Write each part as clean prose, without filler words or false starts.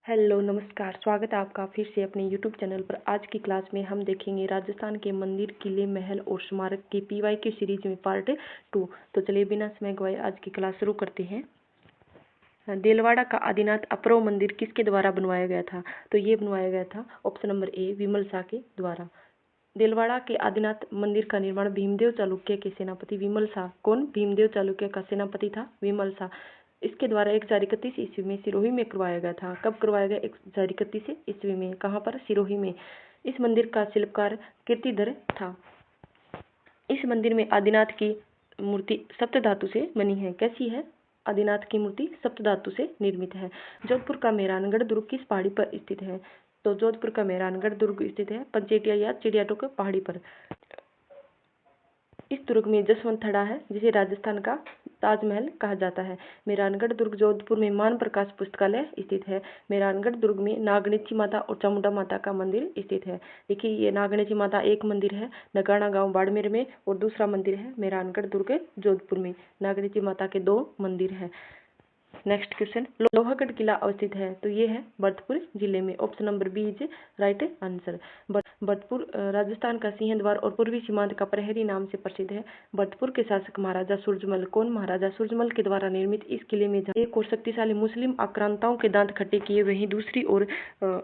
Hello नमस्कार, स्वागत है आपका फिर से अपने यूट्यूब चैनल पर। आज की क्लास में हम देखेंगे राजस्थान के मंदिर, किले, महल और स्मारक की पीवाई की सीरीज में पार्ट 2। तो चलिए बिना समय गवाए आज की क्लास शुरू करते हैं। देलवाड़ा का आदिनाथ अपूर्व मंदिर किसके द्वारा बनवाया गया था? तो ये बनवाया गया था ऑप्शन नंबर ए विमल शाह के द्वारा। देलवाड़ा के आदिनाथ मंदिर का निर्माण भीमदेव चालुक्य के सेनापति विमल शाह, कौन? भीमदेव चालुक्य का सेनापति था विमल शाह, इसके द्वारा 1031 ईस्वी में सिरोही में करवाया गया था। कब करवाया गया? 1031 ईस्वी में। कहाँ पर? सिरोही में। इस मंदिर का शिल्पकार कीर्तिधर था। इस मंदिर में आदिनाथ की मूर्ति सप्तधातु से बनी है। कैसी है? आदिनाथ की मूर्ति सप्तधातु से निर्मित है। जोधपुर का मेहरानगढ़ दुर्ग किस पहाड़ी पर स्थित है? तो जोधपुर का मेहरानगढ़ दुर्ग स्थित है पंचेटिया या चिड़ियाटोक पहाड़ी पर। इस दुर्ग में जसवंत है, जिसे राजस्थान का ताजमहल कहा जाता है। मेहरानगढ़ दुर्ग जोधपुर में मान प्रकाश पुस्तकालय स्थित है। मेहरानगढ़ दुर्ग में नागणेची माता और चामुंडा माता का मंदिर स्थित है। देखिए, ये नागणेची माता एक मंदिर है नगाना गांव बाड़मेर में, और दूसरा मंदिर है मेहरानगढ़ दुर्ग जोधपुर में। नागणेची माता के 2 मंदिर है। नेक्स्ट क्वेश्चन, लोहागढ़ किला अवस्थित है? तो ये है भरतपुर जिले में। Option number B is right answer. Bharatpur Rajasthan का सिंह द्वार और पूर्वी सीमांत का प्रहरी नाम से प्रसिद्ध है। भरतपुर के शासक महाराजा सूरजमल, कौन? महाराजा सूरजमल के द्वारा निर्मित इस किले में एक और शक्तिशाली मुस्लिम आक्रांताओं के दांत खट्टे किए, वहीं दूसरी ओर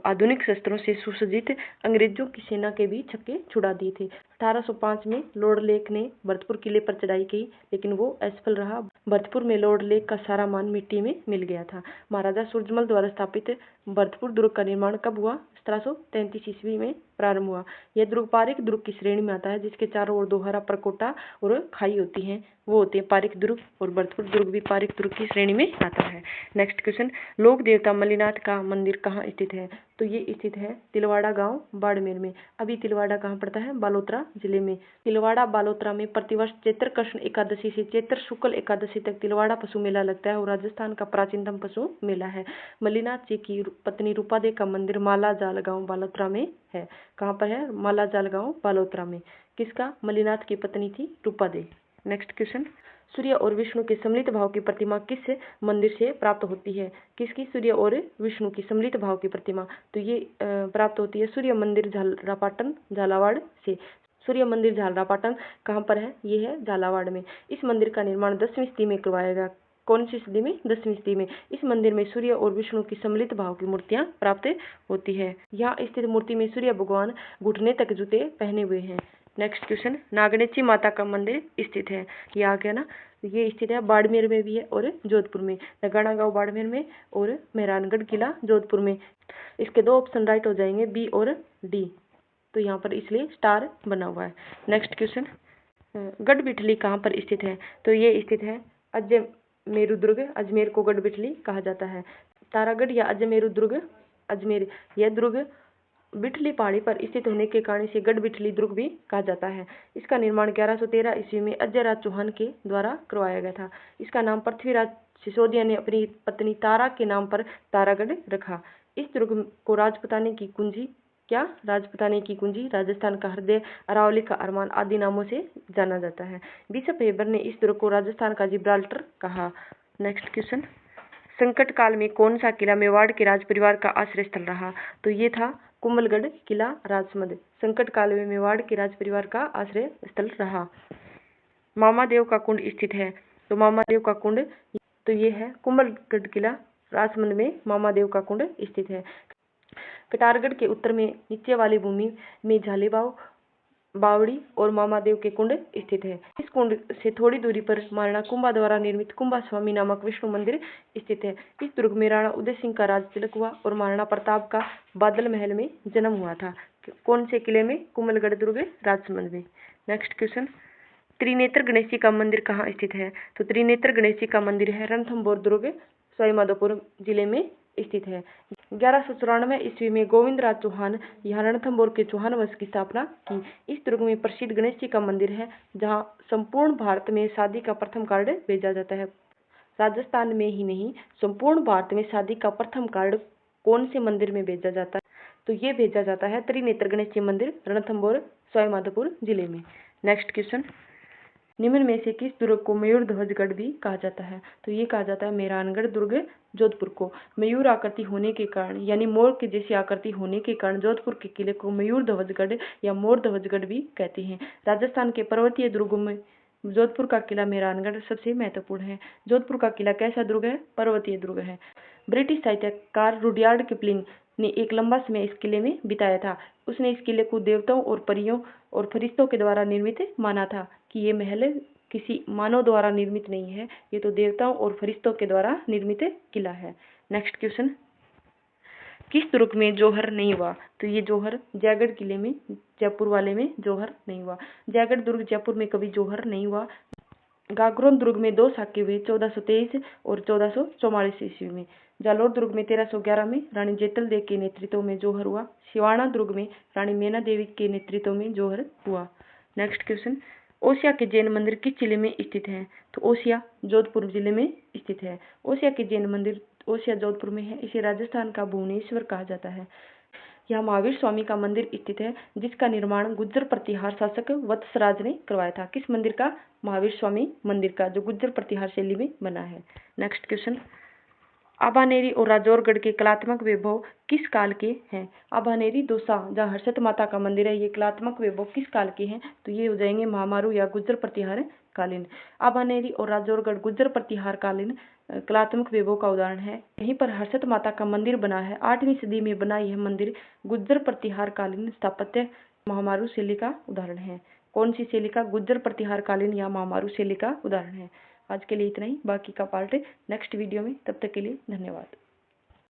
आधुनिक शस्त्रों से सुसज्जित अंग्रेजों की सेना के भी छक्के छुड़ा दिए थे। 1805 में लॉर्ड लेक ने भरतपुर किले पर चढ़ाई की, लेकिन वो असफल रहा। भरतपुर में लॉर्ड लेक का सारा मान मिट्टी में मिल गया था। महाराजा सूरजमल द्वारा स्थापित भरतपुर दुर्ग का निर्माण कब हुआ? 1733 ईस्वी में प्रारंभ हुआ। यह दुर्ग पारिक दुर्ग की श्रेणी में आता है, जिसके चारों ओर दोहरा परकोटा और खाई होती है, वो होते हैं पारिक दुर्ग, और भरतपुर दुर्ग भी पारिक दुर्ग की श्रेणी में आता है। नेक्स्ट क्वेश्चन, लोक देवता मल्लीनाथ का मंदिर कहाँ स्थित है? तो ये स्थित है तिलवाड़ा गांव बाड़मेर में। अभी तिलवाड़ा कहाँ पड़ता है? बालोतरा जिले में। तिलवाड़ा बालोतरा में प्रतिवर्ष चैत्र कृष्ण एकादशी से चैत्र शुक्ल एकादशी तक तिलवाड़ा पशु मेला लगता है, और राजस्थान का प्राचीनतम पशु मेला है। मल्लीनाथ जी की पत्नी रूपादे का मंदिर माला जाल गांव बालोतरा में है। कहाँ पर है? माला जाल गांव बालोतरा में। किसका? मल्लीनाथ की पत्नी थी रूपादे। नेक्स्ट क्वेश्चन, सूर्य और विष्णु के सम्मिलित भाव की प्रतिमा किस मंदिर से प्राप्त होती है? किसकी? सूर्य और विष्णु की सम्मिलित भाव की प्रतिमा। तो ये प्राप्त होती है सूर्य मंदिर झालरापाटन झालावाड़ से। सूर्य मंदिर झालरापाटन कहाँ पर है? ये है झालावाड़ में। इस मंदिर का निर्माण 10वीं सदी में करवाया गया। कौन सी सदी में? 10वीं सदी में। इस मंदिर में सूर्य और विष्णु की सम्मिलित भाव की मूर्तियां प्राप्त होती है। यहाँ स्थित मूर्ति में सूर्य भगवान घुटने तक जूते पहने हुए हैं। नेक्स्ट क्वेश्चन, नागणेची माता का मंदिर स्थित है? ये आ गया ना। ये स्थित है बाड़मेर में भी है और जोधपुर में। नगाना गांव बाड़मेर में और मेहरानगढ़ किला जोधपुर में। इसके 2 ऑप्शन राइट हो जाएंगे, बी और डी। तो यहाँ पर इसलिए स्टार बना हुआ है। नेक्स्ट क्वेश्चन, गढ़बिठली कहाँ पर स्थित है? तो ये स्थित है अजमेरू दुर्ग। अजमेर को गढ़बिठली कहा जाता है। तारागढ़ या अजमेरू दुर्ग, अजमेर, यह दुर्ग बिठली पहाड़ी पर स्थित होने के कारण इसे गढ़बिठली दुर्ग भी कहा जाता है। इसका निर्माण 1113 ईस्वी में अजयराज चौहान के द्वारा करवाया गया था। इसका नाम पृथ्वीराज सिसोदिया ने अपनी पत्नी तारा के नाम पर तारागढ़ रखा। इस दुर्ग को राजपुताने की कुंजी, क्या? राजपुताने की कुंजी, राजस्थान का हृदय, अरावली का अरमान आदि नामों से जाना जाता है। बिशप हेबर ने इस दुर्ग को राजस्थान का जिब्राल्टर कहा। नेक्स्ट क्वेश्चन, संकट काल में कौन सा किला मेवाड़ के राज परिवार का आश्रय स्थल रहा? तो ये था कुंभलगढ़ किला राजमंद। संकट काल में मेवाड़ के राज परिवार का आश्रय स्थल रहा। मामादेव का कुंड स्थित है? तो मामादेव का कुंड, तो ये है कुंभलगढ़ किला राजमंद में मामादेव का कुंड स्थित है। कटारगढ़ के उत्तर में नीचे वाली भूमि में झालीबाव, बावड़ी और मामादेव के कुंड स्थित है। इस कुंड से थोड़ी दूरी पर महाराणा कुंभा द्वारा निर्मित कुंभा स्वामी नामक विष्णु मंदिर स्थित है। इस दुर्ग में राणा उदय सिंह का राज तिलक हुआ और महाराणा प्रताप का बादल महल में जन्म हुआ था। कौन से किले में? कुंभलगढ़ दुर्ग राजमंद में। नेक्स्ट क्वेश्चन, त्रिनेत्र गणेश जी का मंदिर कहाँ स्थित है? तो त्रिनेत्र गणेश जी का मंदिर है रणथंभौर दुर्ग सवाईमाधोपुर जिले में स्थित है। 1194 ईस्वी में गोविंद राज चौहान यहाँ रणथंभौर के चौहान वंश की स्थापना की। इस दुर्ग में प्रसिद्ध गणेश जी का मंदिर है, जहाँ संपूर्ण भारत में शादी का प्रथम कार्ड भेजा जाता है। राजस्थान में ही नहीं, संपूर्ण भारत में शादी का प्रथम कार्ड कौन से मंदिर में भेजा जाता है? तो ये भेजा जाता है त्रिनेत्र गणेश जी मंदिर रणथंभौर सवाईमाधोपुर जिले में। नेक्स्ट क्वेश्चन, निम्न में से किस दुर्ग को मयूर ध्वजगढ़ भी कहा जाता है? तो ये कहा जाता है मेहरानगढ़ दुर्ग जोधपुर को। मयूर आकृति होने के कारण यानी मोर की जैसी आकृति होने के कारण जोधपुर के किले को मयूर ध्वजगढ़ या मोर ध्वजगढ़ भी कहते हैं। राजस्थान के पर्वतीय दुर्गों में जोधपुर का किला मेहरानगढ़ सबसे महत्वपूर्ण है। जोधपुर का किला कैसा दुर्ग है? पर्वतीय दुर्ग है। ब्रिटिश साहित्यकार रुडयार्ड किपलिंग ने एक लंबा समय इस किले में बिताया था। उसने इस किले को देवताओं और परियों और फरिश्तों के द्वारा निर्मित माना था कि ये महल किसी मानव द्वारा निर्मित नहीं है, ये तो देवताओं और फरिश्तों के द्वारा निर्मित किला है। नेक्स्ट क्वेश्चन, किस दुर्ग में जौहर नहीं हुआ? तो ये जौहर जयगढ़ किले में, जयपुर वाले में जौहर नहीं हुआ। जयगढ़ दुर्ग जयपुर में कभी जौहर नहीं हुआ। गागरोन दुर्ग में 2 साके हुए 1423 और 1444 ईस्वी में। जालोर दुर्ग में 1311 में रानी जेतल देव के नेतृत्व में जौहर हुआ। सिवाना दुर्ग में रानी मैना देवी के नेतृत्व में जौहर हुआ। नेक्स्ट क्वेश्चन, ओसिया के जैन मंदिर किस जिले में स्थित है? तो ओसिया जोधपुर जिले में स्थित है। ओसिया के जैन मंदिर ओसिया जोधपुर में है। इसे राजस्थान का भुवनेश्वर कहा जाता है। यहाँ महावीर स्वामी का मंदिर स्थित है, जिसका निर्माण गुज्जर प्रतिहार शासक वत्सराज ने करवाया था। किस मंदिर का? महावीर स्वामी मंदिर का, जो गुज्जर प्रतिहार शैली में बना है। नेक्स्ट क्वेश्चन, आभानेरी और राजौरगढ़ के कलात्मक वैभव किस काल के हैं? आभानेरी दौसा जहाँ हर्षत माता का मंदिर है, ये कलात्मक वैभव किस काल के हैं? तो ये हो जाएंगे महामारू या गुज्जर प्रतिहार कालीन। आभानेरी और राजौरगढ़ गुज्जर प्रतिहार कालीन कलात्मक वैभव का उदाहरण है। यहीं पर हर्षत माता का मंदिर बना है। 8वीं सदी में बना यह मंदिर गुज्जर प्रतिहार कालीन स्थापत्य महामारू शैली का उदाहरण है। कौन सी शैली का? गुज्जर प्रतिहार कालीन या महामारू शैली का उदाहरण है। आज के लिए इतना ही, बाकी का पार्ट नेक्स्ट वीडियो में। तब तक के लिए धन्यवाद।